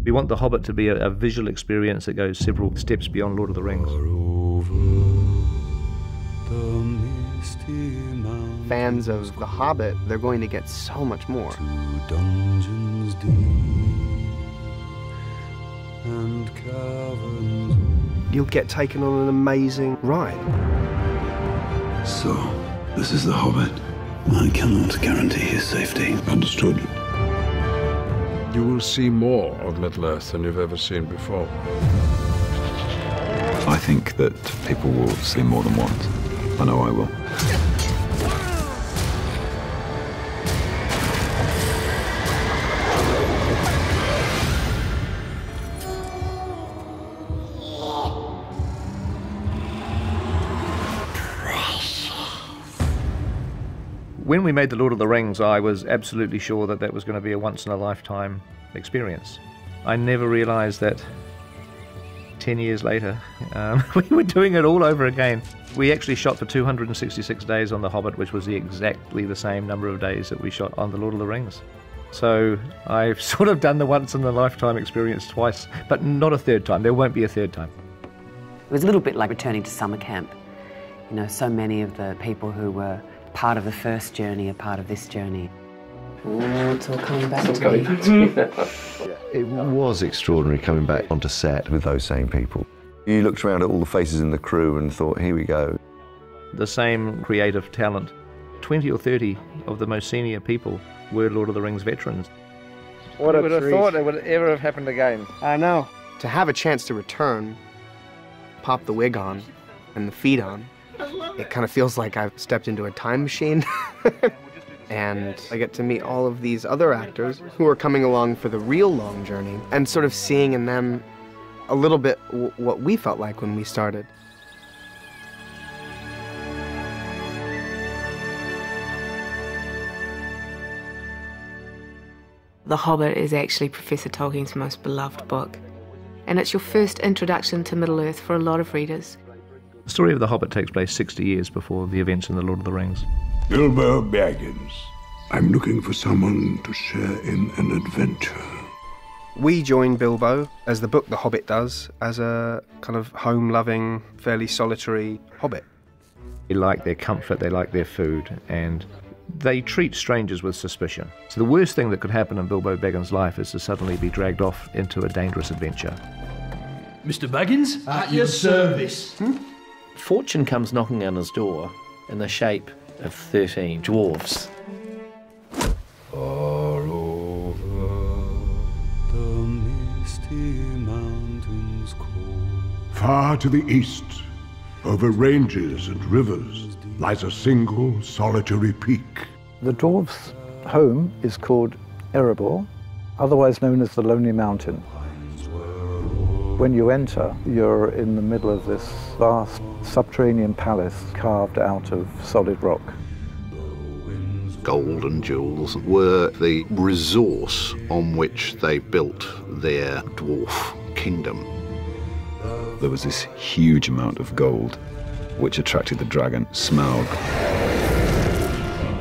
We want The Hobbit to be a visual experience that goes several steps beyond Lord of the Rings. Fans of The Hobbit, they're going to get so much more. You'll get taken on an amazing ride. So, this is The Hobbit. I cannot guarantee his safety. Understood. You will see more of Middle-earth than you've ever seen before. I think that people will see more than once. I know I will. When we made The Lord of the Rings, I was absolutely sure that that was going to be a once-in-a-lifetime experience. I never realized that 10 years later, we were doing it all over again. We actually shot for 266 days on The Hobbit, which was exactly the same number of days that we shot on The Lord of the Rings. So I've sort of done the once-in-a-lifetime experience twice, but not a third time. There won't be a third time. It was a little bit like returning to summer camp. You know, so many of the people who were part of the first journey are part of this journey. Ooh, it's all coming back to me. It was extraordinary coming back onto set with those same people. You looked around at all the faces in the crew and thought, here we go. The same creative talent. 20 or 30 of the most senior people were Lord of the Rings veterans. What a Who would have treat. thought it would ever have happened again? I know. To have a chance to return, pop the wig on and the feet on, it kind of feels like I've stepped into a time machine. And I get to meet all of these other actors who are coming along for the real long journey and sort of seeing in them a little bit what we felt like when we started. The Hobbit is actually Professor Tolkien's most beloved book, and it's your first introduction to Middle-earth for a lot of readers. The story of The Hobbit takes place 60 years before the events in The Lord of the Rings. Bilbo Baggins. I'm looking for someone to share in an adventure. We join Bilbo, as the book The Hobbit does, as a kind of home-loving, fairly solitary hobbit. They like their comfort, they like their food, and they treat strangers with suspicion. So the worst thing that could happen in Bilbo Baggins' life is to suddenly be dragged off into a dangerous adventure. Mr. Baggins? At your service. Fortune comes knocking on his door in the shape of 13 dwarves. Far over the misty mountains cold. Far to the east, over ranges and rivers, lies a single solitary peak. The dwarves' home is called Erebor, otherwise known as the Lonely Mountain. When you enter, you're in the middle of this vast subterranean palace carved out of solid rock. Gold and jewels were the resource on which they built their dwarf kingdom. There was this huge amount of gold which attracted the dragon Smaug.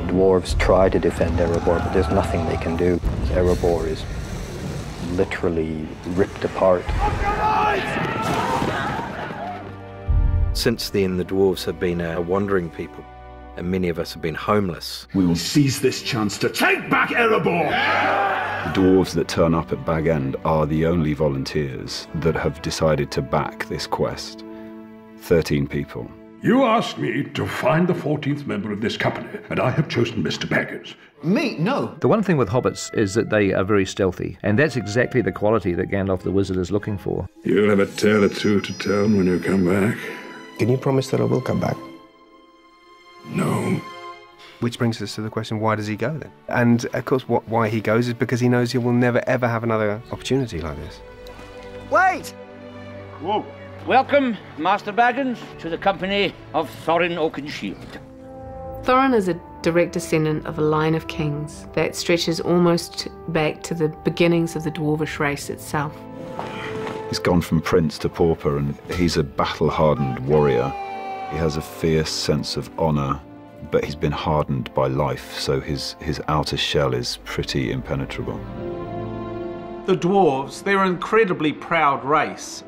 Dwarves try to defend Erebor, but there's nothing they can do. Erebor is literally ripped apart. Since then, the dwarves have been a wandering people, and many of us have been homeless. We will seize this chance to take back Erebor! The dwarves that turn up at Bag End are the only volunteers that have decided to back this quest. 13 people. You asked me to find the 14th member of this company, and I have chosen Mr. Baggins. Me? No. The one thing with hobbits is that they are very stealthy, and that's exactly the quality that Gandalf the Wizard is looking for. You'll have a tale or two to tell when you come back. Can you promise that I will come back? No. Which brings us to the question, why does he go then? And of course, why he goes is because he knows he will never ever have another opportunity like this. Wait! Whoa. Welcome, Master Baggins, to the company of Thorin Oakenshield. Thorin is a direct descendant of a line of kings that stretches almost back to the beginnings of the dwarvish race itself. He's gone from prince to pauper, and he's a battle-hardened warrior. He has a fierce sense of honor, but he's been hardened by life, so his outer shell is pretty impenetrable. The dwarves, they're an incredibly proud race.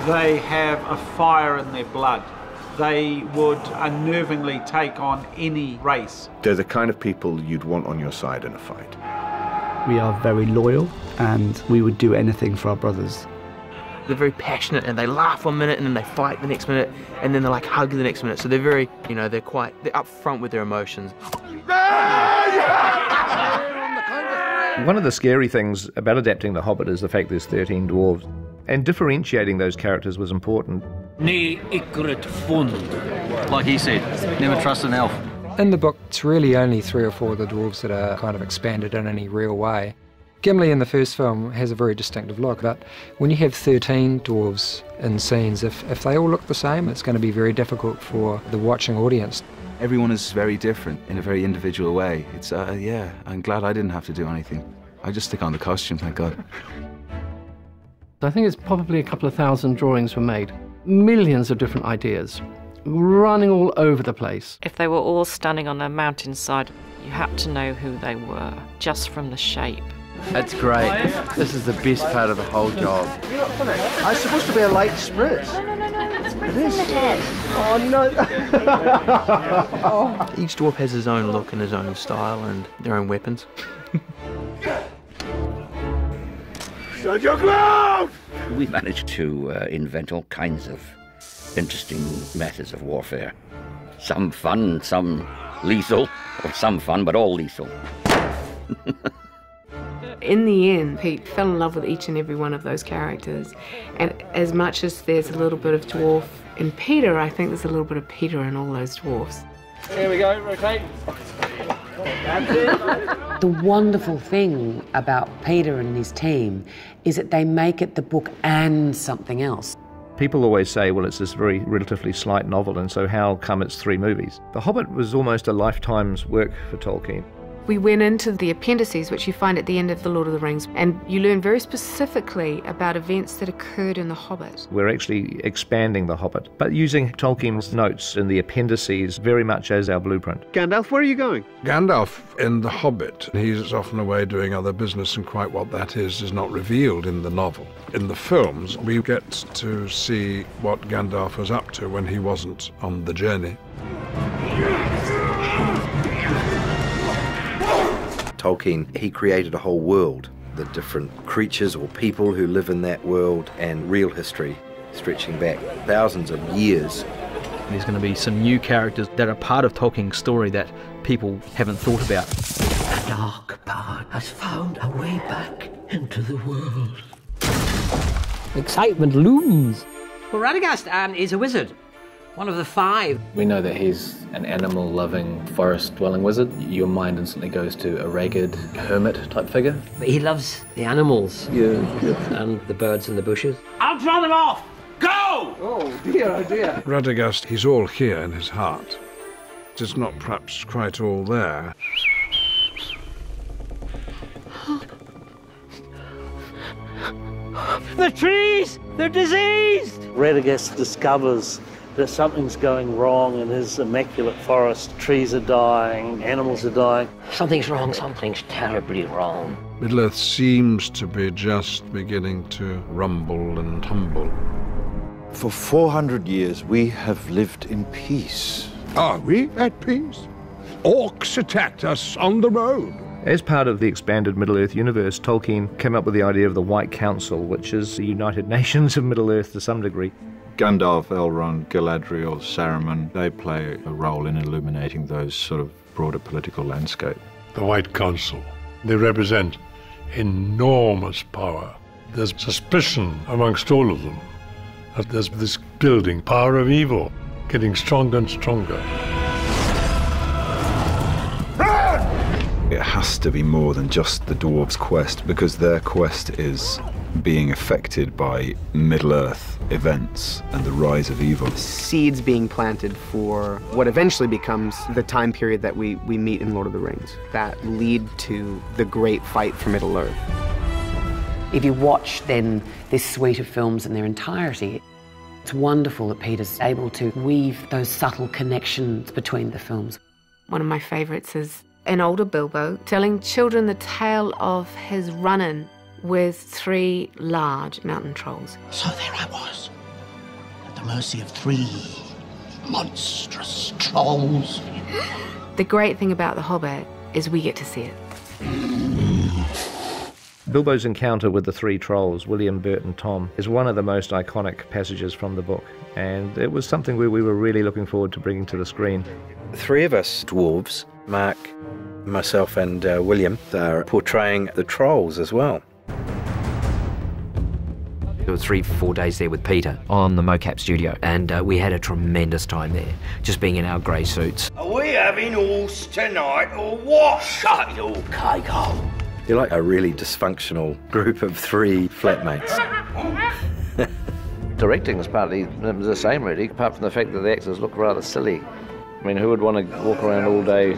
They have a fire in their blood. They would unnervingly take on any race. They're the kind of people you'd want on your side in a fight. We are very loyal, and we would do anything for our brothers. They're very passionate, and they laugh 1 minute and then they fight the next minute, and then they're like hug the next minute. So they're very, you know, they're up front with their emotions. One of the scary things about adapting The Hobbit is the fact there's 13 dwarves. And differentiating those characters was important. Ne ikrit fund. Like he said, never trust an elf. In the book, it's really only 3 or 4 of the dwarves that are kind of expanded in any real way. Gimli in the first film has a very distinctive look, but when you have 13 dwarves in scenes, if they all look the same, it's going to be very difficult for the watching audience. Everyone is very different in a very individual way. It's, yeah, I'm glad I didn't have to do anything. I just stick on the costume, thank God. I think it's probably a couple of thousand drawings were made. Millions of different ideas, running all over the place. If they were all standing on a mountainside, you had to know who they were, just from the shape. That's great. This is the best part of the whole job. It's supposed to be a light spritz. It is. Oh, no. Each dwarf has his own look and his own style and their own weapons. Shut your mouth! We managed to invent all kinds of interesting methods of warfare. Some fun, some lethal, or some fun, but all lethal. In the end, Pete fell in love with each and every one of those characters. And as much as there's a little bit of dwarf in Peter, I think there's a little bit of Peter in all those dwarfs. Here we go, rotate. The wonderful thing about Peter and his team is that they make it the book and something else. People always say, well, it's this very relatively slight novel, and so how come it's 3 movies? The Hobbit was almost a lifetime's work for Tolkien. We went into the appendices, which you find at the end of The Lord of the Rings, and you learn very specifically about events that occurred in The Hobbit. We're actually expanding The Hobbit, but using Tolkien's notes in the appendices very much as our blueprint. Gandalf, where are you going? Gandalf in The Hobbit, he's often away doing other business, and quite what that is not revealed in the novel. In the films, we get to see what Gandalf was up to when he wasn't on the journey. Tolkien, he created a whole world, the different creatures or people who live in that world, and real history stretching back thousands of years. There's going to be some new characters that are part of Tolkien's story that people haven't thought about. The dark part has found a way back into the world. Excitement looms. Well, Radagast is a wizard. One of the 5. We know that he's an animal-loving, forest-dwelling wizard. Your mind instantly goes to a ragged hermit-type figure. But he loves the animals and the birds in the bushes. I'll draw them off! Go! Oh dear. Radagast, he's all here in his heart. It's not perhaps quite all there. The trees! They're diseased! Radagast discovers that something's going wrong in his immaculate forest. Trees are dying, animals are dying. Something's wrong, something's terribly wrong. Middle-earth seems to be just beginning to rumble and tumble. For 400 years, we have lived in peace. Are we at peace? Orcs attacked us on the road. As part of the expanded Middle-earth universe, Tolkien came up with the idea of the White Council, which is the United Nations of Middle-earth to some degree. Gandalf, Elrond, Galadriel, Saruman, they play a role in illuminating those sort of broader political landscape. The White Council, they represent enormous power. There's suspicion amongst all of them that there's this building power of evil getting stronger and stronger. It has to be more than just the dwarves' quest, because their quest is being affected by Middle-earth events and the rise of evil. Seeds being planted for what eventually becomes the time period that we meet in Lord of the Rings, that lead to the great fight for Middle-earth. If you watch then this suite of films in their entirety, it's wonderful that Peter's able to weave those subtle connections between the films. One of my favourites is an older Bilbo telling children the tale of his run-in with 3 large mountain trolls. So there I was, at the mercy of 3 monstrous trolls. The great thing about The Hobbit is we get to see it. Bilbo's encounter with the 3 trolls, William, Bert and Tom, is one of the most iconic passages from the book, and it was something we were really looking forward to bringing to the screen. 3 of us dwarves, Mark, myself and William, are portraying the trolls as well. There were 3-4 days there with Peter on the mocap studio, and we had a tremendous time there, just being in our grey suits. Are we having horse tonight or what? Shut your cake hole. You're like a really dysfunctional group of 3 flatmates. Directing is partly the same, really, apart from the fact that the actors look rather silly. I mean, who would want to walk around all day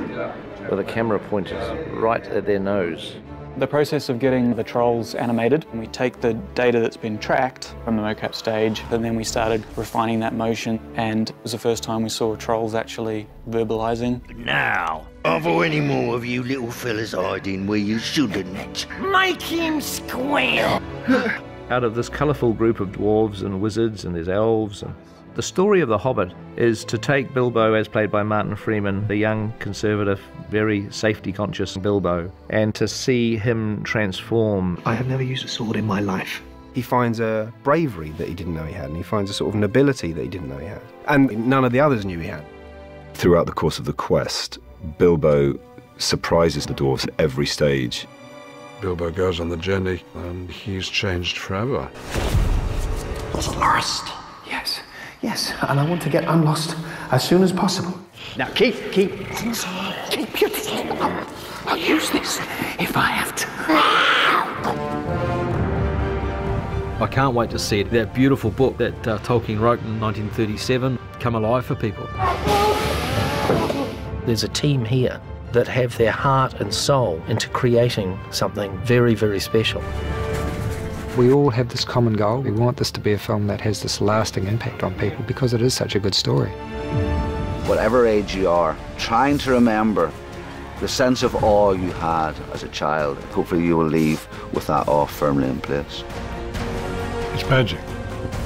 with a camera pointed right at their nose? The process of getting the trolls animated, we take the data that's been tracked from the mocap stage, and then we started refining that motion, and it was the first time we saw trolls actually verbalising. Now, are there any more of you little fellas hiding where you shouldn't? Make him squeal! Out of this colourful group of dwarves and wizards, and there's elves, and the story of The Hobbit is to take Bilbo, as played by Martin Freeman, the young, conservative, very safety-conscious Bilbo, and to see him transform. I have never used a sword in my life. He finds a bravery that he didn't know he had, and he finds a sort of nobility that he didn't know he had. And none of the others knew he had. Throughout the course of the quest, Bilbo surprises the dwarves at every stage. Bilbo goes on the journey, and he's changed forever. Was lost. Yes, and I want to get unlost as soon as possible. Now keep your distance. I'll use this if I have to. I can't wait to see it. That beautiful book that Tolkien wrote in 1937 come alive for people. There's a team here that have their heart and soul into creating something very, very special. We all have this common goal. We want this to be a film that has this lasting impact on people because it is such a good story. Whatever age you are, trying to remember the sense of awe you had as a child. Hopefully you will leave with that awe firmly in place. It's magic,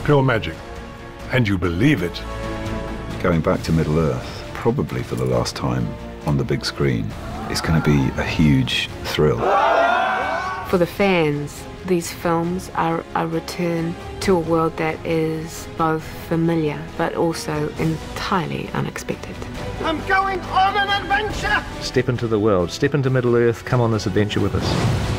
pure magic, and you believe it. Going back to Middle-earth, probably for the last time on the big screen, is going to be a huge thrill. For the fans, these films are a return to a world that is both familiar but also entirely unexpected. I'm going on an adventure! Step into the world, step into Middle-earth, come on this adventure with us.